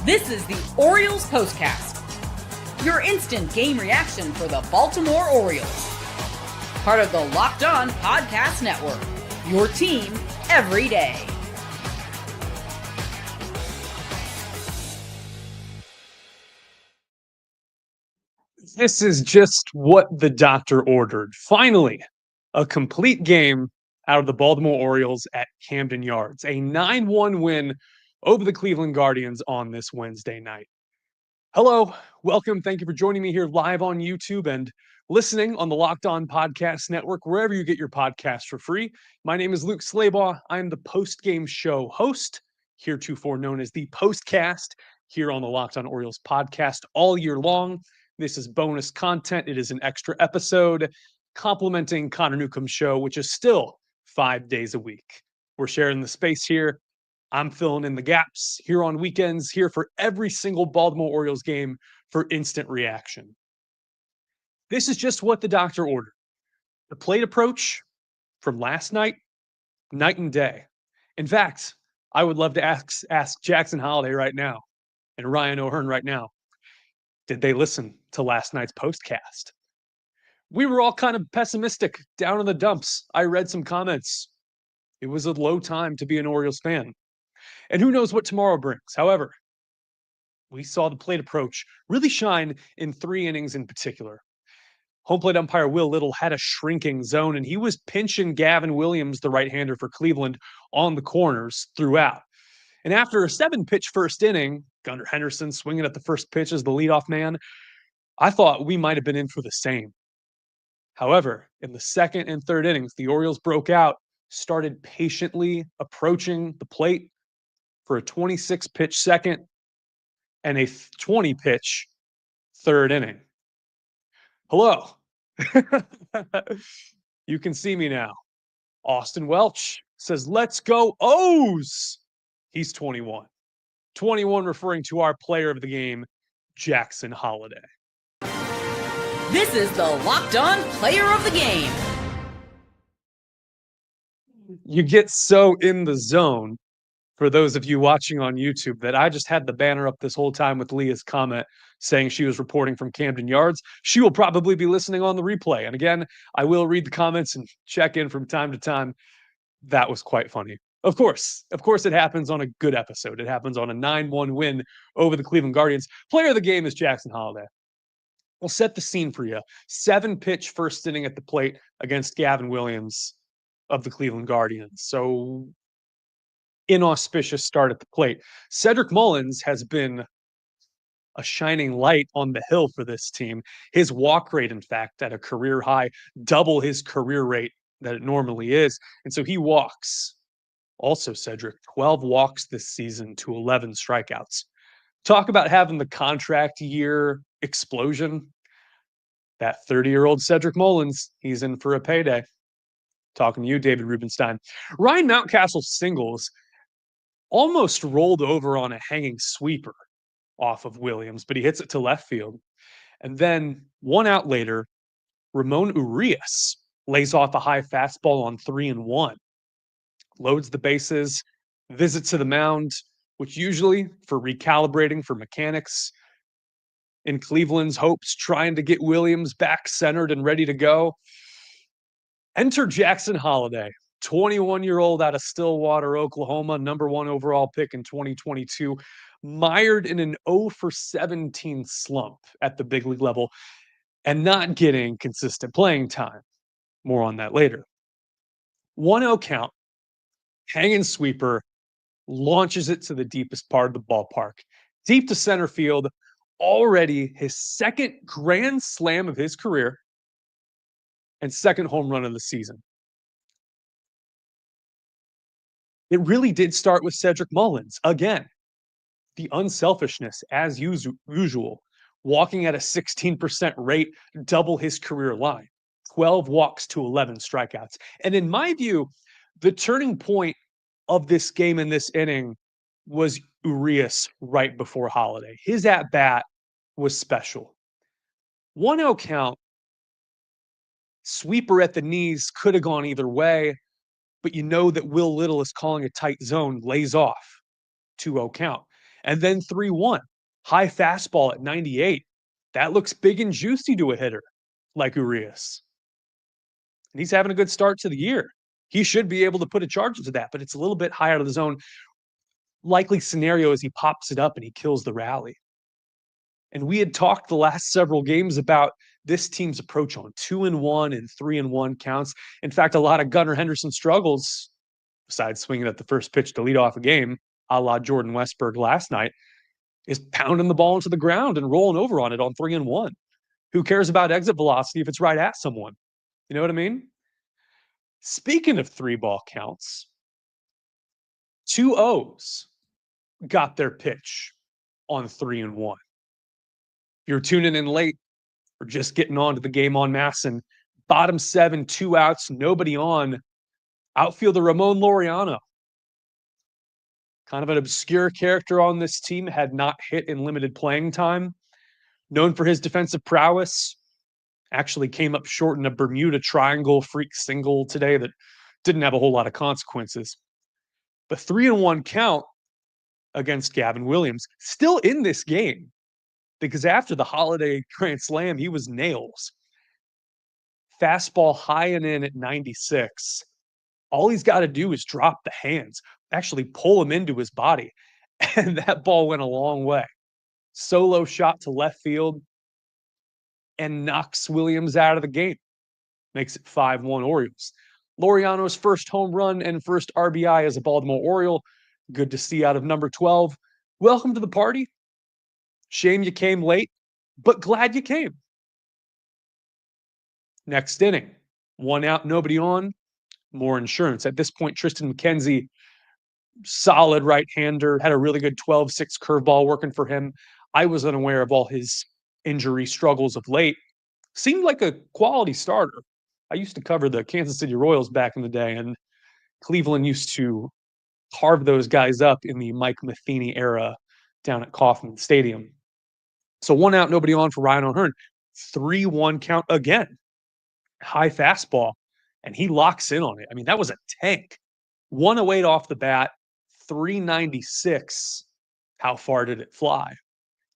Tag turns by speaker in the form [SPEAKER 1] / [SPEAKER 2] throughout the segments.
[SPEAKER 1] This is the Orioles POSTCAST, your instant game reaction for the Baltimore Orioles. Part of the Locked On Podcast Network, your team every day.
[SPEAKER 2] This is just what the doctor ordered. Finally, a complete game out of the Baltimore Orioles at Camden Yards. A 9-1 win over the Cleveland Guardians on this Wednesday night. Hello, welcome. Thank you for joining me here live on YouTube and listening on the Locked On Podcast Network, wherever you get your podcasts for free. My name is Luke Slaybaugh. I am the post-game show host, heretofore known as the POSTCAST, here on the Locked On Orioles podcast all year long. This is bonus content. It is an extra episode complimenting Connor Newcomb's show, which is still 5 days a week. We're sharing the space here. I'm filling in the gaps here on weekends, here for every single Baltimore Orioles game for instant reaction. This is just what the doctor ordered. The plate approach from last night and day. In fact, I would love to ask Jackson Holliday right now and Ryan O'Hearn right now, did they listen to last night's postcast? We were all kind of pessimistic down in the dumps. I read some comments. It was a low time to be an Orioles fan. And who knows what tomorrow brings. However, we saw the plate approach really shine in 3 innings in particular. Home plate umpire Will Little had a shrinking zone, and he was pinching Gavin Williams, the right-hander for Cleveland, on the corners throughout. And after a 7-pitch first inning, Gunnar Henderson swinging at the first pitch as the leadoff man, I thought we might have been in for the same. However, in the second and third innings, the Orioles broke out, started patiently approaching the plate for a 26-pitch second and a 20-pitch third inning. Hello. You can see me now. Austin Welch says, "Let's go O's." He's 21. 21 referring to our player of the game, Jackson Holliday.
[SPEAKER 1] This is the Locked On Player of the Game.
[SPEAKER 2] You get so in the zone, for those of you watching on YouTube, that I just had the banner up this whole time with Leah's comment saying she was reporting from Camden Yards. She will probably be listening on the replay. And again, I will read the comments and check in from time to time. That was quite funny. Of course, it happens on a good episode. It happens on a 9-1 win over the Cleveland Guardians. Player of the game is Jackson Holliday. We'll set the scene for you. 7-pitch first inning at the plate against Gavin Williams of the Cleveland Guardians. So inauspicious start at the plate. Cedric Mullins has been a shining light on the hill for this team. His walk rate, in fact, at a career high, double his career rate that it normally is. And so he walks. Also, Cedric, 12 walks this season to 11 strikeouts. Talk about having the contract year explosion. That 30-year-old Cedric Mullins, he's in for a payday. Talking to you, David Rubenstein. Ryan Mountcastle's singles almost rolled over on a hanging sweeper off of Williams, but he hits it to left field. And then 1 out later, Ramon Urias lays off a high fastball on 3-1. Loads the bases, visits to the mound, which usually for recalibrating for mechanics in Cleveland's hopes, trying to get Williams back centered and ready to go. Enter Jackson Holliday, 21-year-old out of Stillwater, Oklahoma, number 1 overall pick in 2022, mired in an 0-for-17 slump at the big league level and not getting consistent playing time. More on that later. 1-0 count, hanging sweeper, launches it to the deepest part of the ballpark, deep to center field, already his second grand slam of his career and second home run of the season. It really did start with Cedric Mullins. Again, the unselfishness as usual, walking at a 16% rate, double his career line, 12 walks to 11 strikeouts. And in my view, the turning point of this game in this inning was Urias right before Holliday. His at-bat was special. 1-0 count, sweeper at the knees, could have gone either way, but you know that Will Little is calling a tight zone, lays off, 2-0 count. And then 3-1, high fastball at 98. That looks big and juicy to a hitter like Urias. And he's having a good start to the year. He should be able to put a charge into that, but it's a little bit high out of the zone. Likely scenario is he pops it up and he kills the rally. And we had talked the last several games about this team's approach on 2-1 and 3-1 counts. In fact, a lot of Gunnar Henderson struggles, besides swinging at the first pitch to lead off a game, a la Jordan Westberg last night, is pounding the ball into the ground and rolling over on it on 3-1. Who cares about exit velocity if it's right at someone? You know what I mean? Speaking of 3-ball counts, 2 O's got their pitch on 3-1. If you're tuning in late or just getting on to the game on Masson, bottom 7, 2 outs, nobody on. Outfielder Ramon Laureano, kind of an obscure character on this team, had not hit in limited playing time. Known for his defensive prowess, actually came up short in a Bermuda Triangle freak single today that didn't have a whole lot of consequences. The 3-1 count against Gavin Williams, still in this game, because after the Holliday grand slam, he was nails. Fastball high and in at 96. All he's got to do is drop the hands, actually pull him into his body, and that ball went a long way. Solo shot to left field and knocks Williams out of the game. Makes it 5-1 Orioles. Laureano's first home run and first RBI as a Baltimore Oriole. Good to see out of number 12. Welcome to the party. Shame you came late, but glad you came. Next inning, 1 out, nobody on. More insurance. At this point, Tristan McKenzie, solid right-hander, had a really good 12-6 curveball working for him. I was unaware of all his injury struggles of late. Seemed like a quality starter. I used to cover the Kansas City Royals back in the day, and Cleveland used to carve those guys up in the Mike Matheny era down at Kauffman Stadium. So 1 out, nobody on for Ryan O'Hearn. 3-1 count again. High fastball, and he locks in on it. I mean, that was a tank. 108 off the bat, 396. How far did it fly?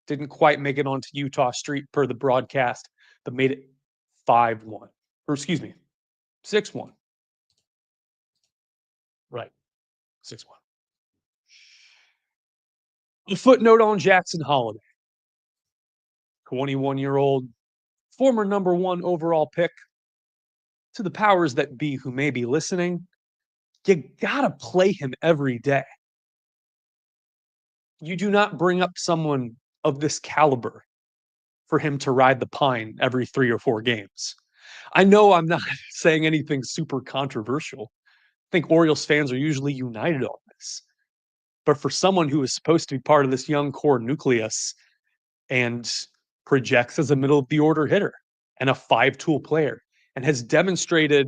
[SPEAKER 2] Didn't quite make it onto Utah Street per the broadcast, but made it 5-1. Or excuse me, 6-1. Right, 6-1. A footnote on Jackson Holliday. 21-year-old, former number 1 overall pick. To the powers that be who may be listening, you gotta play him every day. You do not bring up someone of this caliber for him to ride the pine every 3 or 4 games. I know I'm not saying anything super controversial. I think Orioles fans are usually united on this. But for someone who is supposed to be part of this young core nucleus and projects as a middle of the order hitter and a 5-tool player and has demonstrated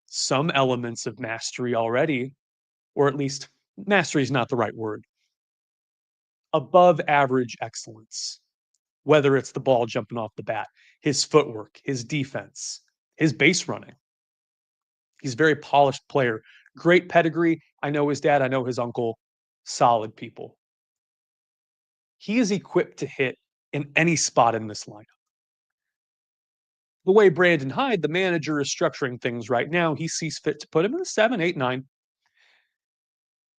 [SPEAKER 2] some elements of mastery already, or at least mastery is not the right word, above average excellence, whether it's the ball jumping off the bat, his footwork, his defense, his base running. He's a very polished player, great pedigree. I know his dad, I know his uncle, solid people. He is equipped to hit in any spot in this lineup. The way Brandon Hyde, the manager, is structuring things right now, he sees fit to put him in the 7, 8, 9.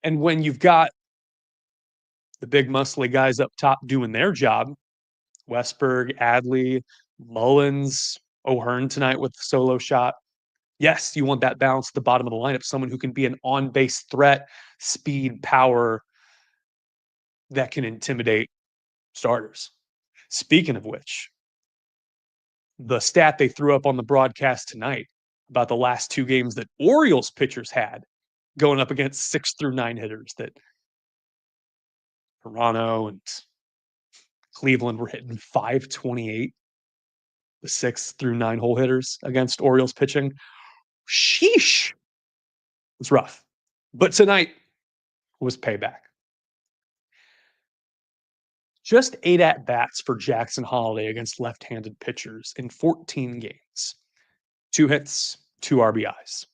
[SPEAKER 2] And when you've got the big muscly guys up top doing their job, Westberg, Adley, Mullins, O'Hearn tonight with the solo shot. Yes, you want that balance at the bottom of the lineup, someone who can be an on-base threat, speed, power that can intimidate starters. Speaking of which, the stat they threw up on the broadcast tonight about the last 2 games that Orioles pitchers had going up against 6 through 9 hitters, that Toronto and Cleveland were hitting 528, the 6 through 9 hole hitters against Orioles pitching. Sheesh. It's rough. But tonight was payback. Just 8 at-bats for Jackson Holliday against left-handed pitchers in 14 games. 2 hits, 2 RBIs.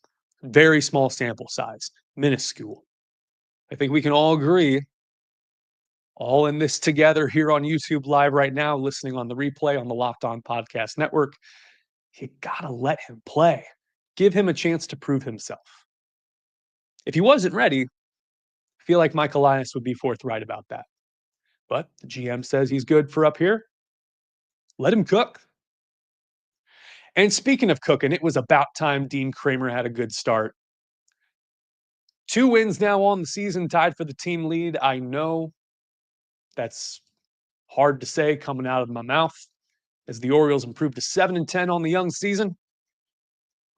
[SPEAKER 2] Very small sample size, minuscule. I think we can all agree All in this together here on YouTube Live right now, listening on the replay on the Locked On Podcast Network. You gotta let him play. Give him a chance to prove himself. If he wasn't ready, I feel like Mike Elias would be forthright about that. But the GM says he's good for up here. Let him cook. And speaking of cooking, it was about time Dean Kremer had a good start. 2 wins now on the season, tied for the team lead. I know that's hard to say coming out of my mouth as the Orioles improved to 7-10 on the young season.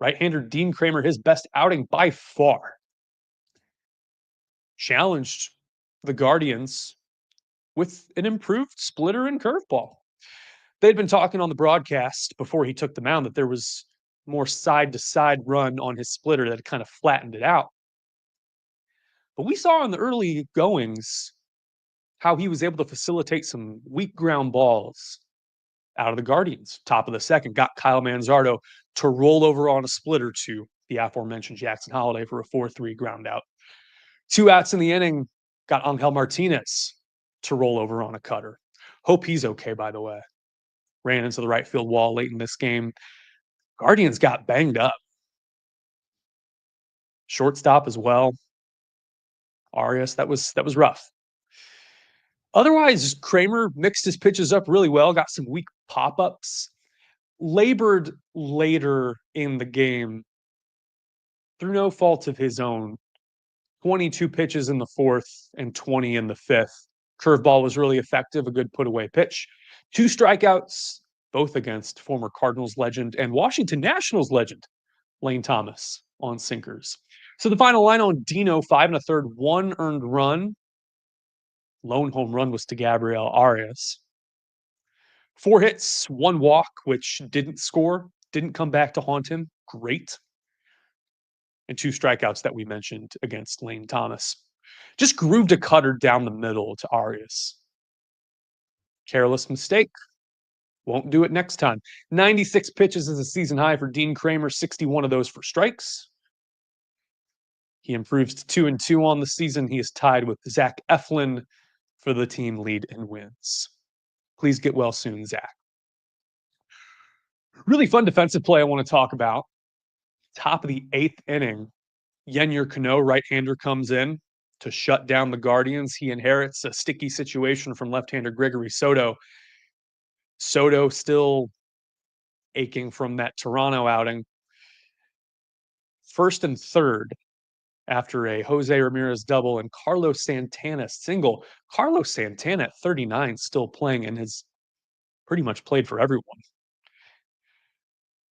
[SPEAKER 2] Right-hander Dean Kremer, his best outing by far. Challenged the Guardians with an improved splitter and curveball. They'd been talking on the broadcast before he took the mound that there was more side-to-side run on his splitter that kind of flattened it out. But we saw in the early goings how he was able to facilitate some weak ground balls out of the Guardians. Top of the second, got Kyle Manzardo to roll over on a splitter to the aforementioned Jackson Holliday for a 4-3 ground out. 2 outs in the inning, got Angel Martinez to roll over on a cutter. Hope he's okay, by the way. Ran into the right field wall late in this game. Guardians got banged up. Shortstop as well. Arias, that was rough. Otherwise, Kremer mixed his pitches up really well, got some weak pop-ups, labored later in the game through no fault of his own. 22 pitches in the fourth and 20 in the fifth. Curveball was really effective, a good put-away pitch. 2 strikeouts, both against former Cardinals legend and Washington Nationals legend, Lane Thomas, on sinkers. So the final line on Dino, 5 1/3, 1 earned run. Lone home run was to Gabriel Arias. 4 hits, 1 walk, which didn't score, didn't come back to haunt him. Great. And 2 strikeouts that we mentioned against Lane Thomas. Just grooved a cutter down the middle to Arias. Careless mistake. Won't do it next time. 96 pitches is a season high for Dean Kremer, 61 of those for strikes. He improves to 2-2 on the season. He is tied with Zach Eflin for the team lead in wins. Please get well soon, Zach. Really fun defensive play I want to talk about. Top of the 8th inning, Yennier Cano, right-hander, comes in to shut down the Guardians. He inherits a sticky situation from left-hander Gregory Soto. Soto still aching from that Toronto outing. 1st and 3rd after a Jose Ramirez double and Carlos Santana single. Carlos Santana at 39 still playing and has pretty much played for everyone.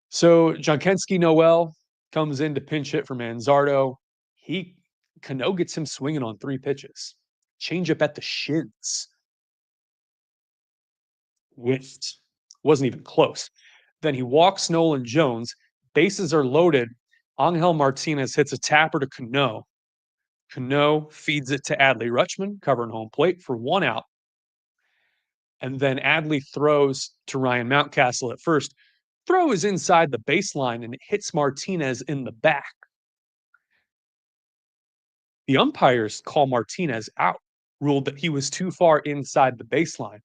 [SPEAKER 2] So Jankensky Noel comes in to pinch hit for Manzardo. Cano gets him swinging on 3 pitches. Changeup at the shins. Whiffed. Wasn't even close. Then he walks Nolan Jones. Bases are loaded. Angel Martinez hits a tapper to Cano. Cano feeds it to Adley Rutschman, covering home plate for 1 out. And then Adley throws to Ryan Mountcastle at first. Throw is inside the baseline and it hits Martinez in the back. The umpires call Martinez out, ruled that he was too far inside the baseline.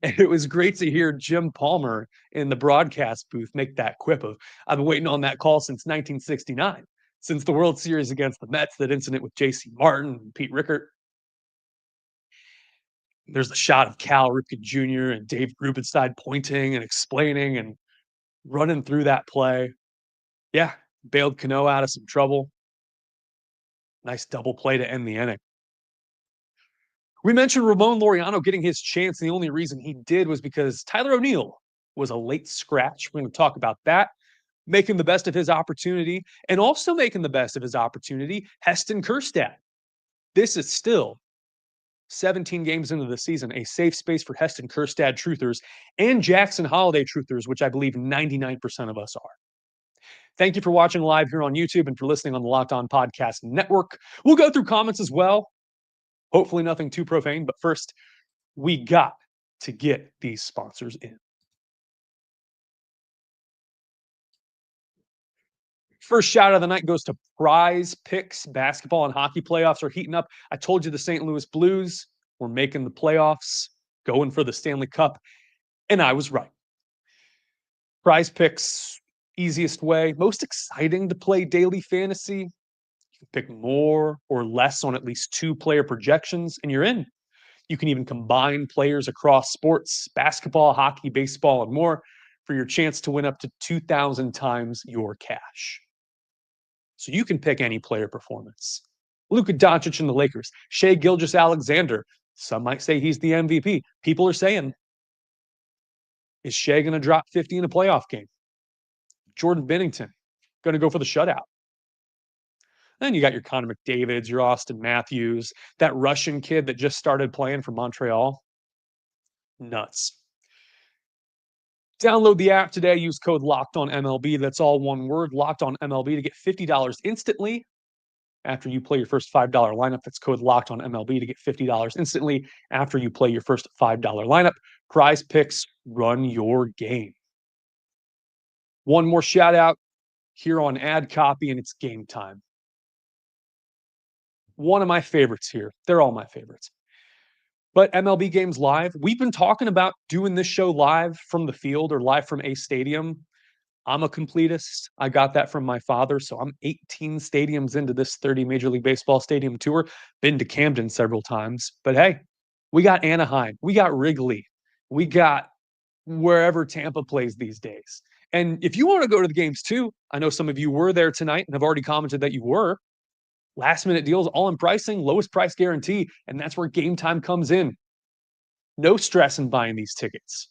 [SPEAKER 2] And it was great to hear Jim Palmer in the broadcast booth make that quip of, I've been waiting on that call since 1969, since the World Series against the Mets, that incident with J.C. Martin and Pete Rickert. There's the shot of Cal Ripken Jr. and Dave Grubenstein pointing and explaining and running through that play. Yeah, bailed Cano out of some trouble. Nice double play to end the inning. We mentioned Ramon Laureano getting his chance, and the only reason he did was because Tyler O'Neill was a late scratch. We're going to talk about that. Making the best of his opportunity, and also making the best of his opportunity, Heston Kjerstad. This is still 17 games into the season, a safe space for Heston Kjerstad truthers and Jackson Holliday truthers, which I believe 99% of us are. Thank you for watching live here on YouTube and for listening on the Locked On Podcast Network. We'll go through comments as well. Hopefully nothing too profane, but first, we got to get these sponsors in. First shout out of the night goes to PrizePicks. Basketball and hockey playoffs are heating up. I told you the St. Louis Blues were making the playoffs, going for the Stanley Cup, and I was right. PrizePicks, easiest way, most exciting to play daily fantasy. You can pick more or less on at least 2 player projections, and you're in. You can even combine players across sports, basketball, hockey, baseball, and more for your chance to win up to 2,000 times your cash. So you can pick any player performance. Luka Doncic in the Lakers, Shai Gilgeous-Alexander. Some might say he's the MVP. People are saying, is Shai going to drop 50 in a playoff game? Jordan Binnington going to go for the shutout. Then you got your Connor McDavids, your Austin Matthews, that Russian kid that just started playing for Montreal. Nuts. Download the app today. Use code LOCKEDONMLB. That's all one word, LOCKEDONMLB, to get $50 instantly after you play your first $5 lineup. That's code LOCKEDONMLB to get $50 instantly after you play your first $5 lineup. PrizePicks, run your game. One more shout out here on ad copy, and it's Gametime. One of my favorites here. They're all my favorites. But MLB Games Live, we've been talking about doing this show live from the field or live from a stadium. I'm a completist. I got that from my father. So I'm 18 stadiums into this 30 Major League Baseball stadium tour. Been to Camden several times. But hey, we got Anaheim. We got Wrigley. We got wherever Tampa plays these days. And if you want to go to the games too, I know some of you were there tonight and have already commented that you were. Last minute deals, all in pricing, lowest price guarantee, and that's where Gametime comes in. No stress in buying these tickets.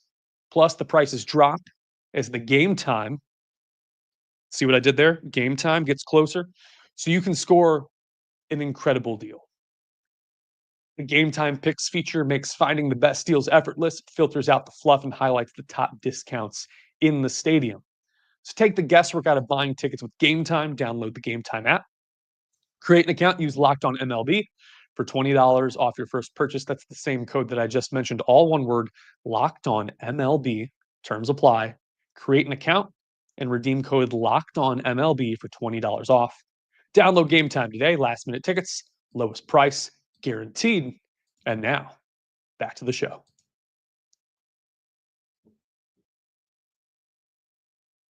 [SPEAKER 2] Plus, the prices drop as the game time. See what I did there? Gametime gets closer. So you can score an incredible deal. The Gametime Picks feature makes finding the best deals effortless, filters out the fluff, and highlights the top discounts in the stadium. So take the guesswork out of buying tickets with Gametime. Download the Gametime app. Create an account, use Locked On MLB for $20 off your first purchase. That's the same code that I just mentioned, all one word, Locked On MLB. Terms apply. Create an account and redeem code Locked On MLB for $20 off. Download Gametime today. Last minute tickets, lowest price, guaranteed. And now, back to the show.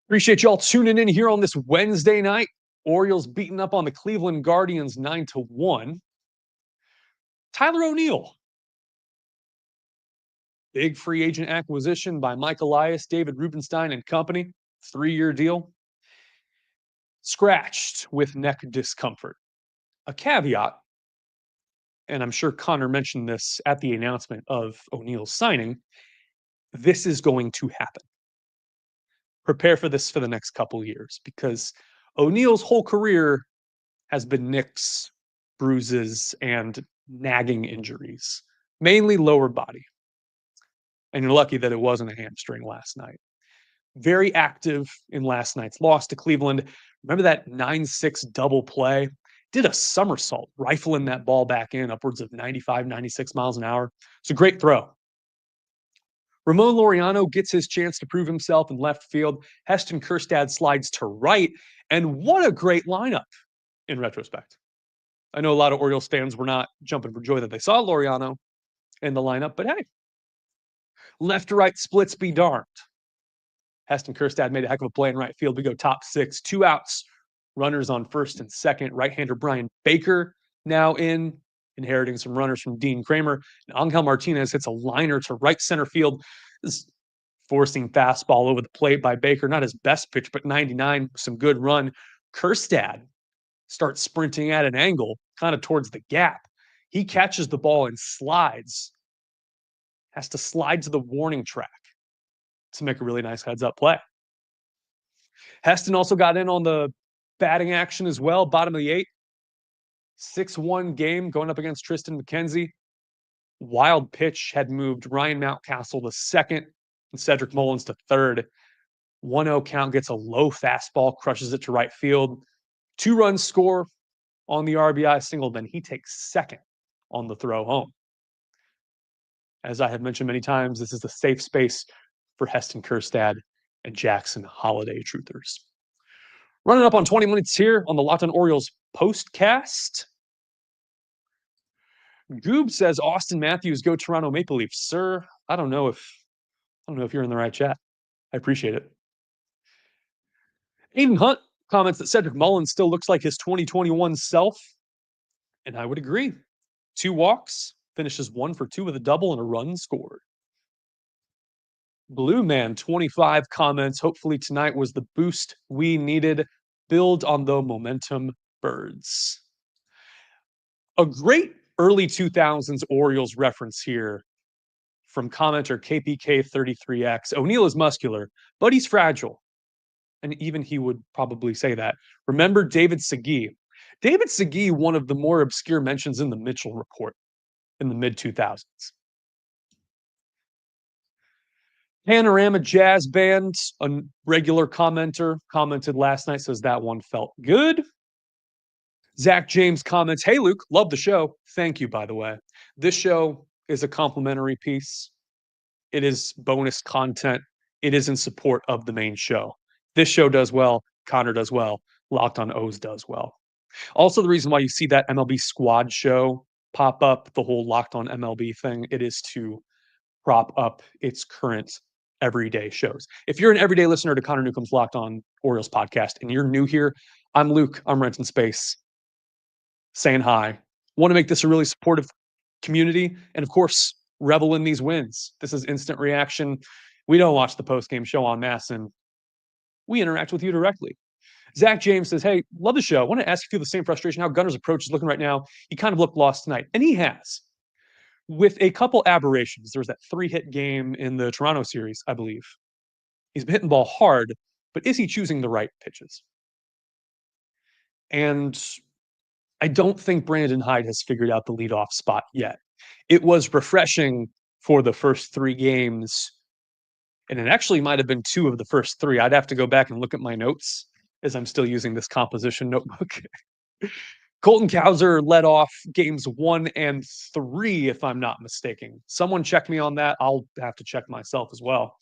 [SPEAKER 2] Appreciate y'all tuning in here on this Wednesday night. Orioles beating up on the Cleveland Guardians 9-1. Tyler O'Neill. Big free agent acquisition by Mike Elias, David Rubenstein and company. 3-year deal. Scratched with neck discomfort. A caveat, and I'm sure Connor mentioned this at the announcement of O'Neill's signing, this is going to happen. Prepare for this for the next couple years because O'Neill's whole career has been nicks, bruises, and nagging injuries, mainly lower body. And you're lucky that it wasn't a hamstring last night. Very active in last night's loss to Cleveland. Remember that 9-6 double play? Did a somersault, rifling that ball back in upwards of 95, 96 miles an hour. It's a great throw. Ramon Laureano gets his chance to prove himself in left field. Heston Kjerstad slides to right. And what a great lineup in retrospect. I know a lot of Orioles fans were not jumping for joy that they saw Laureano in the lineup, but hey, left to right splits be darned. Heston Kjerstad made a heck of a play in right field. We go top 6, 2 outs, runners on first and second. Right-hander Brian Baker now inheriting some runners from Dean Kremer. And Angel Martinez hits a liner to right center field. This forcing fastball over the plate by Baker. Not his best pitch, but 99, some good run. Kjerstad starts sprinting at an angle, kind of towards the gap. He catches the ball and slides. Has to slide to the warning track to make a really nice heads-up play. Heston also got in on the batting action as well, bottom of the 8th. 6-1 game going up against Tristan McKenzie. Wild pitch had moved Ryan Mountcastle to second and Cedric Mullins to third. 1-0 count, gets a low fastball, crushes it to right field. 2-run score on the RBI single, then he takes second on the throw home. As I have mentioned many times, this is a safe space for Heston Kjerstad and Jackson Holliday truthers. Running up on 20 minutes here on the Locked On Orioles postcast. Goob says Austin Matthews go Toronto Maple Leafs. Sir, I don't know if you're in the right chat. I appreciate it. Aiden Hunt comments that Cedric Mullins still looks like his 2021 self. And I would agree. 2 walks, finishes 1 for 2 with a double and a run scored. Blue Man 25 comments. Hopefully tonight was the boost we needed. Build on the momentum, birds. A great early 2000s Orioles reference here from commenter KPK33X. O'Neill is muscular, but he's fragile. And even he would probably say that. Remember David Segui. David Segui, one of the more obscure mentions in the Mitchell Report in the mid-2000s. Panorama Jazz Band, a regular commenter, commented last night, says that one felt good. Zach James comments, hey, Luke, love the show. Thank you, by the way. This show is a complimentary piece. It is bonus content. It is in support of the main show. This show does well. Connor does well. Locked on O's does well. Also, the reason why you see that MLB squad show pop up, the whole Locked on MLB thing, it is to prop up its current everyday shows. If you're an everyday listener to Connor Newcomb's Locked on Orioles podcast and you're new here, I'm Luke. I'm renting space, saying hi. Want to make this a really supportive community, and of course, revel in these wins. This is instant reaction. We don't watch the post-game show en masse, and we interact with you directly. Zach James says, hey, love the show. I want to ask if you feel the same frustration how Gunner's approach is looking right now. He kind of looked lost tonight, and he has. With a couple aberrations. There was that 3-hit game in the Toronto series, I believe. He's been hitting the ball hard, but is he choosing the right pitches? And I don't think Brandon Hyde has figured out the leadoff spot yet. It was refreshing for the first 3 games, and it actually might have been 2 of the first 3. I'd have to go back and look at my notes as I'm still using this composition notebook. Colton Cowser led off games 1 and 3, if I'm not mistaken. Someone check me on that. I'll have to check myself as well.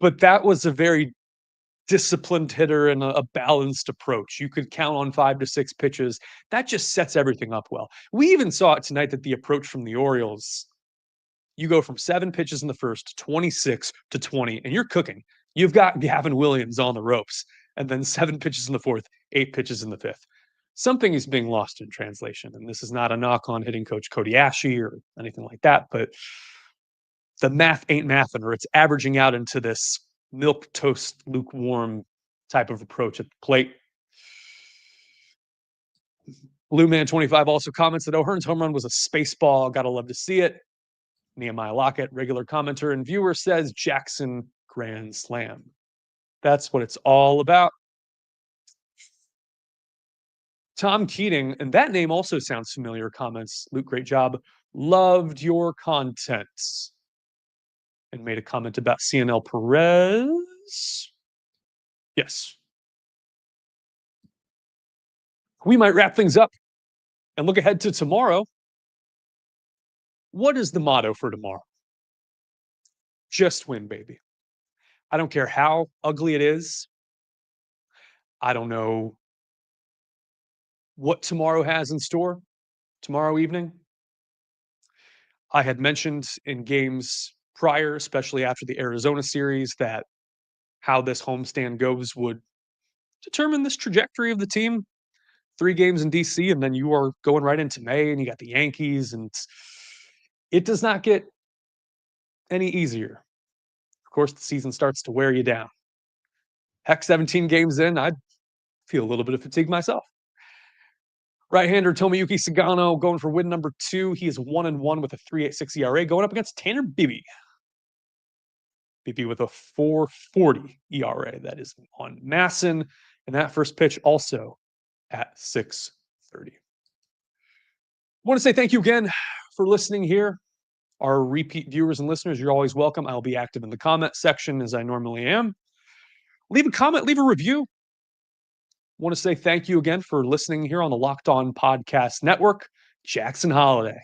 [SPEAKER 2] But that was a very disciplined hitter and a balanced approach. You could count on 5 to 6 pitches. That just sets everything up well. We even saw it tonight that the approach from the Orioles, you go from 7 pitches in the first, 26 to 20, and you're cooking. You've got Gavin Williams on the ropes, and then 7 pitches in the fourth, 8 pitches in the fifth. Something is being lost in translation, and this is not a knock on hitting coach Cody Ashe or anything like that, but the math ain't mathin', or it's averaging out into this milk toast lukewarm type of approach at the plate. Blue Man 25 also comments that O'Hearn's home run was a space ball. Gotta love to see it. Nehemiah Lockett, regular commenter and viewer, says Jackson grand slam. That's what it's all about. Tom Keating, and that name also sounds familiar, comments, Luke, great job. Loved your content. And made a comment about CNL Perez. Yes. We might wrap things up and look ahead to tomorrow. What is the motto for tomorrow? Just win, baby. I don't care how ugly it is. I don't know what tomorrow has in store, tomorrow evening. I had mentioned in games prior, especially after the Arizona series, that how this homestand goes would determine this trajectory of the team. 3 games in DC, and then you are going right into May, and you got the Yankees, and it does not get any easier. Of course, the season starts to wear you down. Heck, 17 games in, I'd feel a little bit of fatigue myself. Right-hander Tomoyuki Sagano going for win number 2. He is 1-1 with a 3.86 ERA, going up against Tanner Bibby. Bibby with a 4.40 ERA. That is on Masson, and that first pitch also at 6:30. I want to say thank you again for listening here. Our repeat viewers and listeners, you're always welcome. I'll be active in the comment section as I normally am. Leave a comment, leave a review. I want to say thank you again for listening here on the Locked On Podcast Network. Jackson Holliday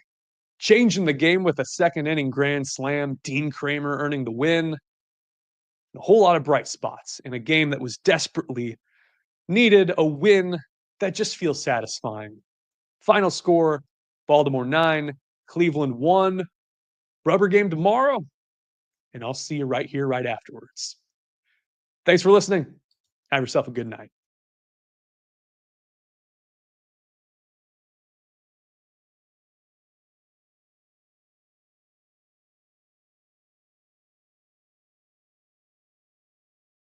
[SPEAKER 2] changing the game with a second inning grand slam. Dean Kremer earning the win. A whole lot of bright spots in a game that was desperately needed, a win that just feels satisfying. Final score, Baltimore 9, Cleveland 1. Rubber game tomorrow, and I'll see you right here, right afterwards. Thanks for listening. Have yourself a good night.